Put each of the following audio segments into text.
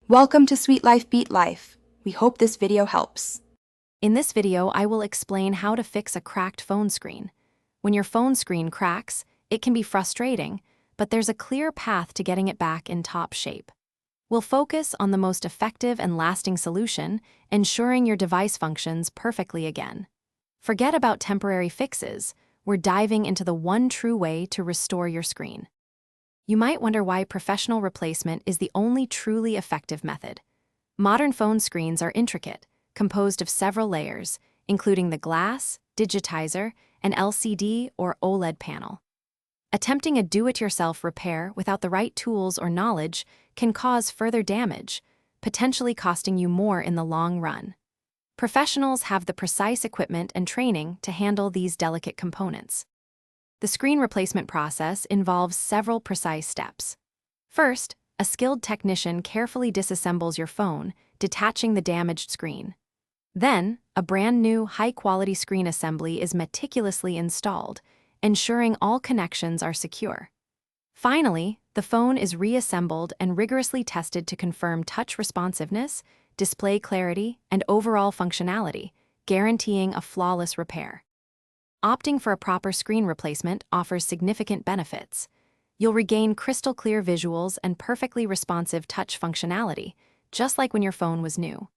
Welcome to Sweet Life Beat Life. We hope this video helps. In this video, I will explain how to fix a cracked phone screen. When your phone screen cracks, it can be frustrating, but there's a clear path to getting it back in top shape. We'll focus on the most effective and lasting solution, ensuring your device functions perfectly again. Forget about temporary fixes. We're diving into the one true way to restore your screen. You might wonder why professional replacement is the only truly effective method. Modern phone screens are intricate, composed of several layers, including the glass, digitizer, and LCD or OLED panel. Attempting a do-it-yourself repair without the right tools or knowledge can cause further damage, potentially costing you more in the long run. Professionals have the precise equipment and training to handle these delicate components. The screen replacement process involves several precise steps. First, a skilled technician carefully disassembles your phone, detaching the damaged screen. Then, a brand new, high-quality screen assembly is meticulously installed, ensuring all connections are secure. Finally, the phone is reassembled and rigorously tested to confirm touch responsiveness, display clarity, and overall functionality, guaranteeing a flawless repair. Opting for a proper screen replacement offers significant benefits. You'll regain crystal-clear visuals and perfectly responsive touch functionality, just like when your phone was new.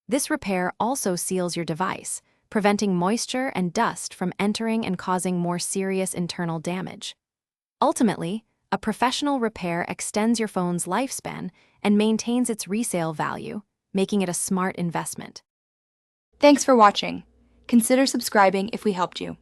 This repair also seals your device, preventing moisture and dust from entering and causing more serious internal damage. Ultimately, a professional repair extends your phone's lifespan and maintains its resale value, making it a smart investment. Thanks for watching. Consider subscribing if we helped you.